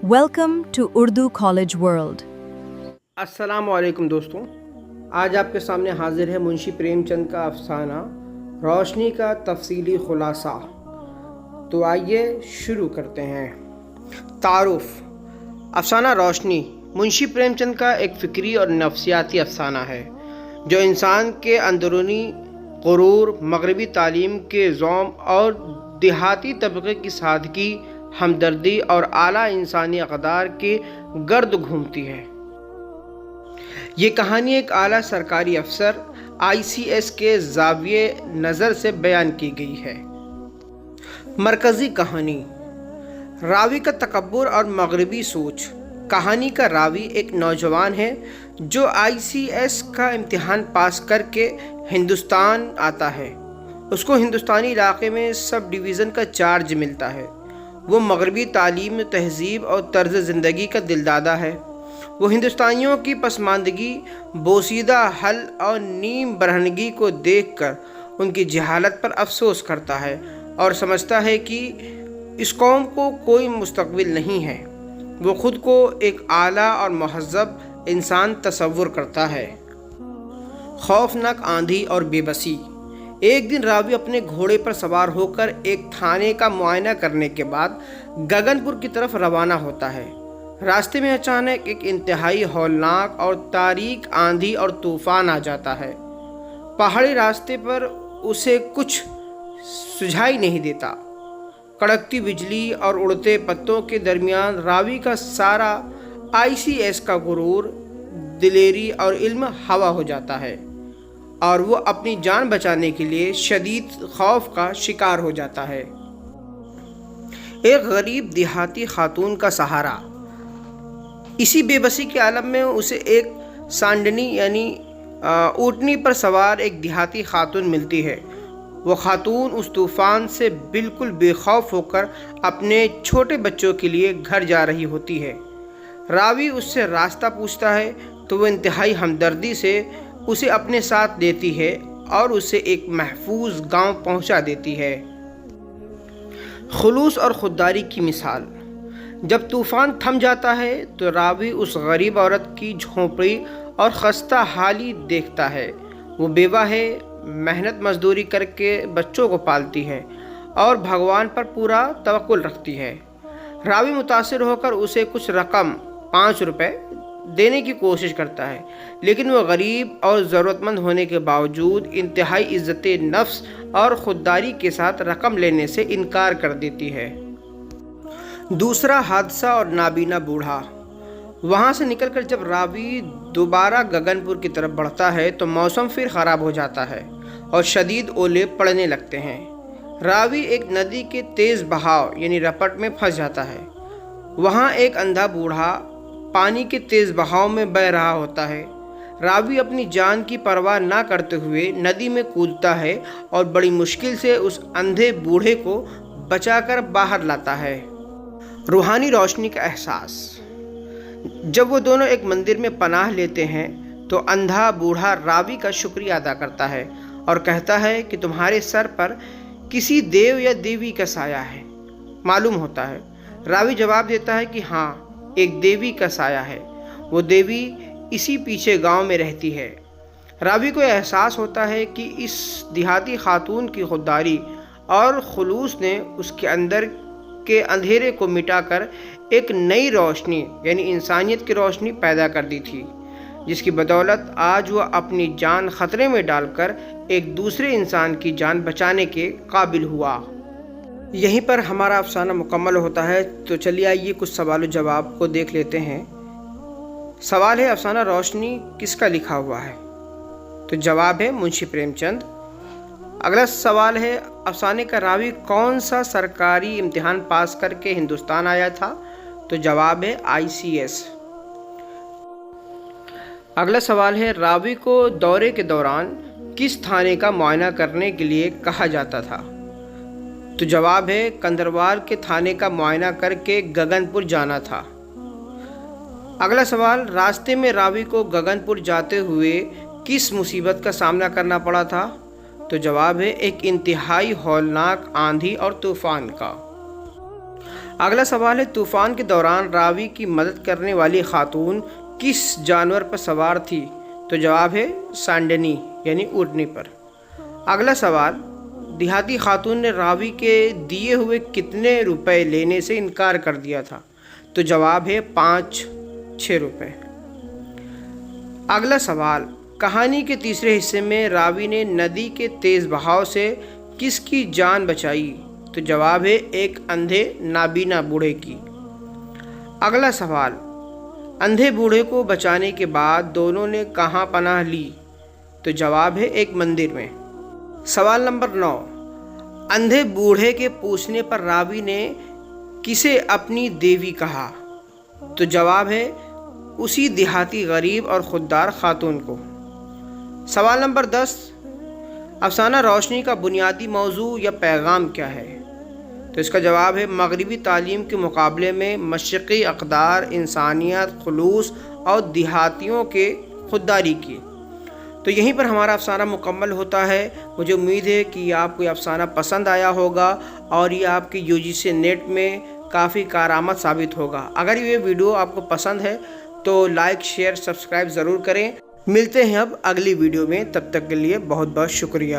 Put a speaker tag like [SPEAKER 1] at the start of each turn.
[SPEAKER 1] Welcome to Urdu College World.
[SPEAKER 2] अस्सलाम वालेकुम दोस्तों, आज आपके सामने हाजिर है मुंशी प्रेमचंद का अफसाना रोशनी का तफसीली खुलासा। तो आइए शुरू करते हैं। तारुफ। अफसाना रोशनी मुंशी प्रेमचंद का एक फ़िक्री और नफ्सियाती अफसाना है जो इंसान के अंदरूनी गुरूर, मगरबी तालीम के ज़ौम और देहाती तबके की सादगी, हमदर्दी और आला इंसानी अक़दार के गर्द घूमती है। ये कहानी एक आला सरकारी अफसर ICS के ज़ाविये नज़र से बयान की गई है। मरकज़ी कहानी, रावी का तकब्बुर और मगरबी सोच। कहानी का रावी एक नौजवान है जो ICS का इम्तिहान पास करके हिंदुस्तान आता है। उसको हिंदुस्तानी इलाके में सब डिवीज़न का चार्ज मिलता है। वो मगरबी तालीम, तहज़ीब और तर्ज़ ज़िंदगी का दिलदादा है। वो हिंदुस्तानियों की पसमानदगी, बोसीदा हल और नीम बरहनगी को देखकर उनकी जहालत पर अफसोस करता है और समझता है कि इस कौम को कोई मुस्तक़बिल नहीं है। वो ख़ुद को एक आला और महज़्ज़ब इंसान तसव्वुर करता है। खौफनाक आंधी और बेबसी। एक दिन रावी अपने घोड़े पर सवार होकर एक थाने का मुआयना करने के बाद गगनपुर की तरफ रवाना होता है। रास्ते में अचानक एक इंतहाई हौलनाक और तारीक आंधी और तूफान आ जाता है। पहाड़ी रास्ते पर उसे कुछ सुझाई नहीं देता। कड़कती बिजली और उड़ते पत्तों के दरमियान रावी का सारा ICS का गुरूर, दिलेरी और इल्म हवा हो जाता है और वो अपनी जान बचाने के लिए शदीद खौफ का शिकार हो जाता है। एक गरीब देहाती खातून का सहारा। इसी बेबसी के आलम में उसे एक सांडनी यानी ऊँटनी पर सवार एक देहाती खातून मिलती है। वो खातून उस तूफ़ान से बिल्कुल बेखौफ होकर अपने छोटे बच्चों के लिए घर जा रही होती है। रावी उससे रास्ता पूछता है तो वो इंतहाई हमदर्दी से उसे अपने साथ लेती है और उसे एक महफूज गांव पहुंचा देती है। खुलूस और खुददारी की मिसाल। जब तूफ़ान थम जाता है तो रावी उस गरीब औरत की झोंपड़ी और खस्ता हाली देखता है। वो बेवा है, मेहनत मजदूरी करके बच्चों को पालती है और भगवान पर पूरा तवक्कुल रखती है। रावी मुतासिर होकर उसे कुछ रकम 5 रुपए देने की कोशिश करता है, लेकिन वह गरीब और ज़रूरतमंद होने के बावजूद इंतहाई इज़्ज़त नफ्स और ख़ुददारी के साथ रकम लेने से इनकार कर देती है। दूसरा हादसा और नाबीना बूढ़ा। वहाँ से निकलकर जब रावी दोबारा गगनपुर की तरफ बढ़ता है तो मौसम फिर ख़राब हो जाता है और शदीद ओले पड़ने लगते हैं। रावी एक नदी के तेज़ बहाव यानी रपट में फंस जाता है। वहाँ एक अंधा बूढ़ा पानी के तेज़ बहाव में बह रहा होता है। रावी अपनी जान की परवाह ना करते हुए नदी में कूदता है और बड़ी मुश्किल से उस अंधे बूढ़े को बचाकर बाहर लाता है। रूहानी रोशनी का एहसास। जब वो दोनों एक मंदिर में पनाह लेते हैं तो अंधा बूढ़ा रावी का शुक्रिया अदा करता है और कहता है कि तुम्हारे सर पर किसी देव या देवी का साया है। मालूम होता है। रावी जवाब देता है कि हाँ, एक देवी का साया है। वो देवी इसी पीछे गांव में रहती है। रावी को एहसास होता है कि इस देहाती खातून की खुददारी और खुलूस ने उसके अंदर के अंधेरे को मिटाकर एक नई रोशनी यानी इंसानियत की रोशनी पैदा कर दी थी, जिसकी बदौलत आज वह अपनी जान ख़तरे में डालकर एक दूसरे इंसान की जान बचाने के काबिल हुआ। यहीं पर हमारा अफसाना मुकम्मल होता है। तो चलिए आइए कुछ सवाल जवाब को देख लेते हैं। सवाल है, अफसाना रोशनी किसका लिखा हुआ है? तो जवाब है मुंशी प्रेमचंद। अगला सवाल है, अफसाने का रावी कौन सा सरकारी इम्तिहान पास करके हिंदुस्तान आया था? तो जवाब है ICS। अगला सवाल है, रावी को दौरे के दौरान किस थाने का मुआयना करने के लिए कहा जाता था? तो जवाब है कंदरवाल के थाने का मुआयना करके गगनपुर जाना था। अगला सवाल, रास्ते में रावी को गगनपुर जाते हुए किस मुसीबत का सामना करना पड़ा था? तो जवाब है एक इंतहाई हौलनाक आंधी और तूफ़ान का। اگلا سوال ہے طوفان کے دوران راوی کی مدد کرنے والی خاتون کس جانور پر سوار تھی؟ تو جواب ہے سانڈنی یعنی اونٹنی پر۔ اگلا سوال، دیہاتی خاتون نے راوی کے دیے ہوئے کتنے روپے لینے سے انکار کر دیا تھا؟ تو جواب ہے 5-6 روپے۔ اگلا سوال، کہانی کے تیسرے حصے میں راوی نے ندی کے تیز بہاؤ سے کس کی جان بچائی؟ تو جواب ہے ایک اندھے نابینا بوڑھے کی۔ اگلا سوال، اندھے بوڑھے کو بچانے کے بعد دونوں نے کہاں پناہ لی؟ تو جواب ہے ایک مندر میں۔ سوال نمبر 9، اندھے بوڑھے کے پوچھنے پر راوی نے کسے اپنی دیوی کہا؟ تو جواب ہے اسی دیہاتی غریب اور خوددار خاتون کو۔ سوال نمبر 10، افسانہ روشنی کا بنیادی موضوع یا پیغام کیا ہے؟ تو اس کا جواب ہے مغربی تعلیم کے مقابلے میں مشرقی اقدار، انسانیت، خلوص اور دیہاتیوں کے خودداری کی۔ تو یہیں پر ہمارا افسانہ مکمل ہوتا ہے۔ مجھے امید ہے کہ آپ کو یہ افسانہ پسند آیا ہوگا اور یہ آپ کی UGC نیٹ میں کافی کارآمد ثابت ہوگا۔ اگر یہ ویڈیو آپ کو پسند ہے تو لائک، شیئر، سبسکرائب ضرور کریں۔ ملتے ہیں اب اگلی ویڈیو میں، تب تک کے لیے بہت بہت شکریہ۔